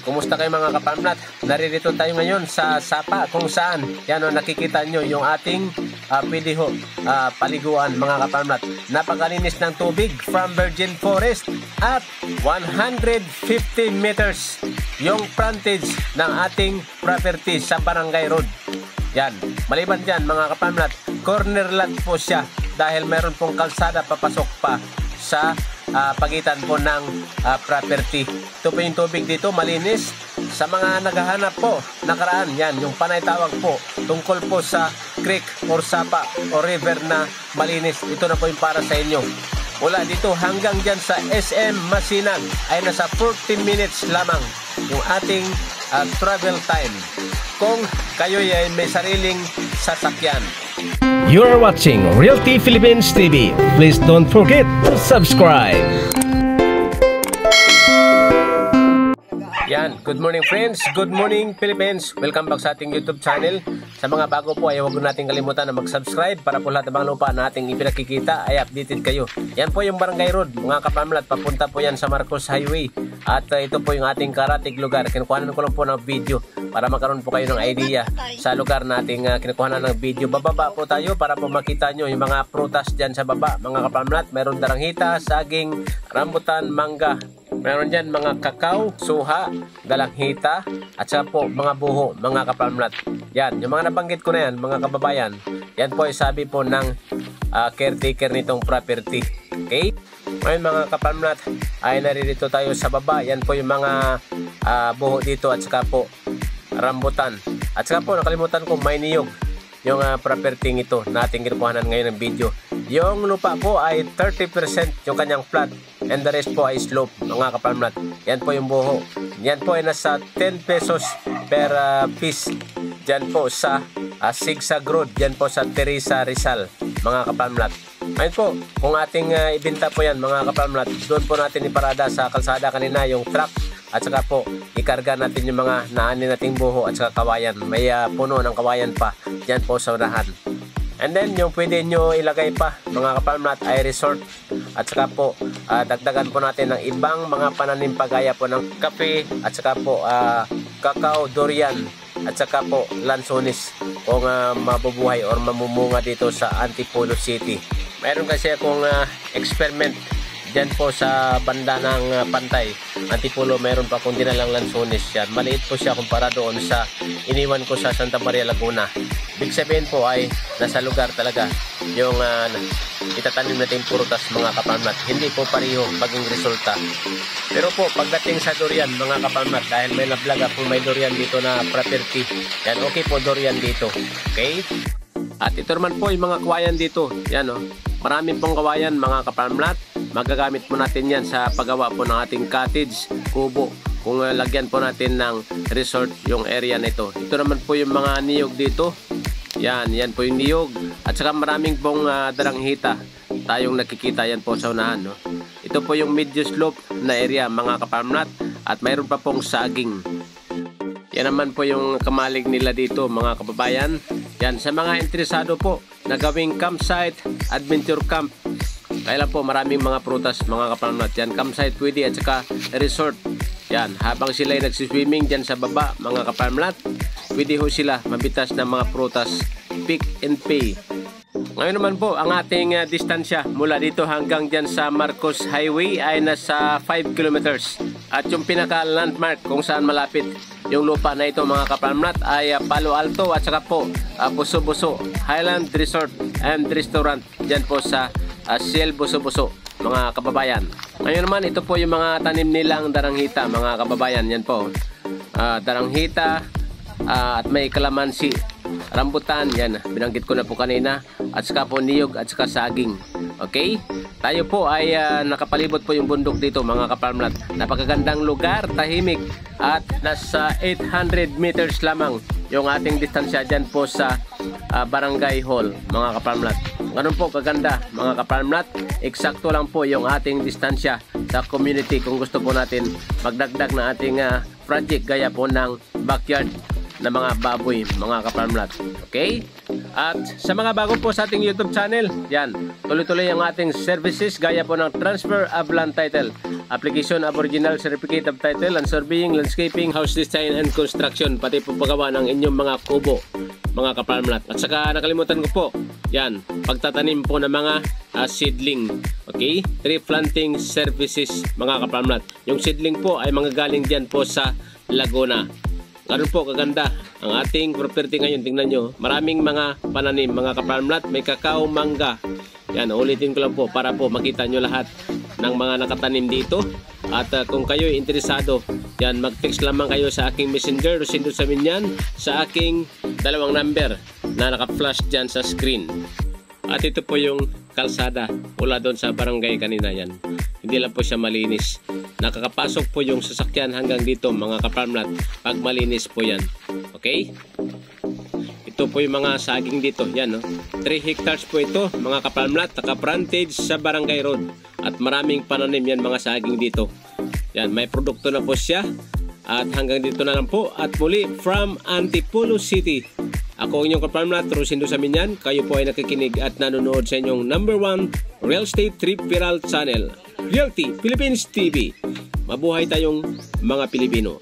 Kumusta kayo mga kapamlat? Naririto tayo ngayon sa Sapa kung saan yan o nakikita nyo yung ating paliguan mga kapamlat. Napakalinis ng tubig from Virgin Forest at 150 meters yung frontage ng ating property sa Barangay Road. Yan, maliban dyan mga kapamlat, corner lot po siya dahil meron pong kalsada papasok pa sa pagitan po ng property. Ito po yung tubig dito, malinis. Sa mga naghahanap po, nakaraan yan, yung panay tawag po tungkol po sa creek or sapa o river na malinis. Ito na po yung para sa inyo. Mula dito hanggang dyan sa SM Masinag ay nasa 40 minutes lamang yung ating travel time kung kayo ay may sariling sasakyan. You are watching Realty Philippines TV. Please don't forget to subscribe. Yan, good morning friends, good morning Philippines. Welcome back sa ating YouTube channel. Sa mga bago po ay huwag natin kalimutan na mag-subscribe para po lahat ng mga lupa na ating ipinakikita ay updated kayo. Yan po yung Barangay Road, mga kapamlat, papunta po yan sa Marcos Highway. At ito po yung ating karatig lugar. Kinukuhanan ko lang po ng video para magkaroon po kayo ng idea sa lugar nating kinukuhanan ng video. Bababa po tayo para po makita nyo yung mga prutas dyan sa baba, mga kapamlat. Meron daranghita, saging, rambutan, mangga. Meron dyan mga kakao, suha, dalanghita, at saka po mga buho, mga kapamlat. Yan, yung mga nabanggit ko na yan, mga kababayan, yan po ay sabi po ng caretaker nitong property. Okay? Ngayon mga kapamlat, ay naririto tayo sa baba. Yan po yung mga buho dito at saka po rambutan. At saka po nakalimutan ko may niyog yung property ito na ating kinukuhanan ngayon ng video. Yung lupa po ay 30% yung kanyang flat and the rest po ay slope, mga kapamlat. Yan po yung buho. Yan po ay nasa 10 pesos per piece. Yan po sa Sigsag Road. Yan po sa Teresa Rizal, mga kapamlat. Ngayon po, kung ating ibenta po yan, mga kapamlat, doon po natin iparada sa kalsada kanina yung truck at saka po ikarga natin yung mga naani nating buho at saka kawayan. May puno ng kawayan pa dyan po sa unahan. And then yung pwede nyo ilagay pa, mga kapamlat, ay resort. At saka po dagdagan po natin ng ibang mga pananim pagaya po ng kape at saka po kakao, durian at saka po lansones kung mabubuhay or mamumunga dito sa Antipolo City. Mayroon kasi akong experiment dyan po sa banda ng Pantay Antipolo. Meron pa akong dinalang lansones yan. Maliit po siya kumpara doon sa iniwan ko sa Santa Maria, Laguna. Big sabihin po ay nasa lugar talaga yung itatanim natin prutas, mga kapamlat. Hindi po pareho maging resulta. Pero po pagdating sa durian, mga kapamlat, dahil may nablaga po may durian dito na property, yan, okay po durian dito. Okay? At ito naman po yung mga kawayan dito. Yan o. Maraming pong kawayan, mga kapamlat. Magagamit po natin yan sa paggawa po ng ating cottage, kubo. Kung lagyan po natin ng resort yung area na ito. Ito naman po yung mga niyog dito. Yan, yan po yung niyog. At saka maraming pong daranghita tayong nakikita yan po sa unahan. No? Ito po yung medyo slope na area, mga kapamlat. At mayroon pa pong saging. Yan naman po yung kamalig nila dito, mga kababayan. Yan, sa mga interesado po na gawing campsite, adventure camp. Kaya lang po maraming mga prutas, mga kapamlat. Yan, campsite pwede at saka resort. Yan, habang sila ay nagsiswimming dyan sa baba, mga kapamlat, pwede ho sila mabitas ng mga prutas. Pick and pay. Ngayon naman po, ang ating distansya mula dito hanggang dyan sa Marcos Highway ay nasa 5 kilometers. At yung pinaka-landmark kung saan malapit yung lupa na ito, mga kapamlat, ay Palo Alto at saka po Buso-Buso Highland Resort and Restaurant dyan po sa Ciel Buso-Buso, mga kababayan. Ngayon naman, ito po yung mga tanim nilang daranghita, mga kababayan. Yan po, daranghita at may kalamansi, rambutan, yan, binanggit ko na po kanina, at saka po niyog at saka saging. Okay? Tayo po ay nakapalibot po yung bundok dito, mga kapamlat. Napakagandang lugar, tahimik, at nasa 800 meters lamang yung ating distansya dyan po sa Barangay Hall, mga kapamlat. Ganun po kaganda, mga kapamlat. Eksakto lang po yung ating distansya sa community kung gusto po natin magdagdag na ating project gaya po ng backyard na mga baboy, mga kapamlat. Okay? At sa mga bago po sa ating YouTube channel, yan, tuloy-tuloy ang ating services gaya po ng transfer of land title, application of original certificate of title, and surveying, landscaping, house design and construction, pati po paggawa ng inyong mga kubo, mga kaparmlat. At saka nakalimutan ko po, yan, pagtatanim po ng mga seedling. Okay? Tree planting services, mga kaparmlat. Yung seedling po ay mga galing dyan po sa Laguna. Ganun po kaganda ang ating property ngayon. Tingnan nyo, maraming mga pananim, mga kaparmlat. May kakao, mangga. Yan, ulitin ko lang po para po makita nyo lahat ng mga nakatanim dito. At kung kayo interesado, yan, mag-text lamang kayo sa aking messenger. Sindot sa amin yan sa aking dalawang number na naka-flash dyan sa screen. At ito po yung kalsada mula doon sa barangay kanina yan. Hindi lang po siya malinis. Nakakapasok po yung sasakyan hanggang dito, mga kaparmlat, pag malinis po yan. Okay? Ito po yung mga saging dito. Yan, no? 3 hectares po ito, mga kaparmlat, naka-frontage sa Barangay Road. At maraming pananim yan, mga saging dito. Yan, may produkto na po siya. At hanggang dito na lang po. At muli, from Antipolo City, ako ang inyong kaparmlat, Rosindo Saminyan. Kayo po ay nakikinig at nanonood sa inyong #1 Real Estate Referral Channel, Realty Philippines TV. Mabuhay tayong mga Pilipino.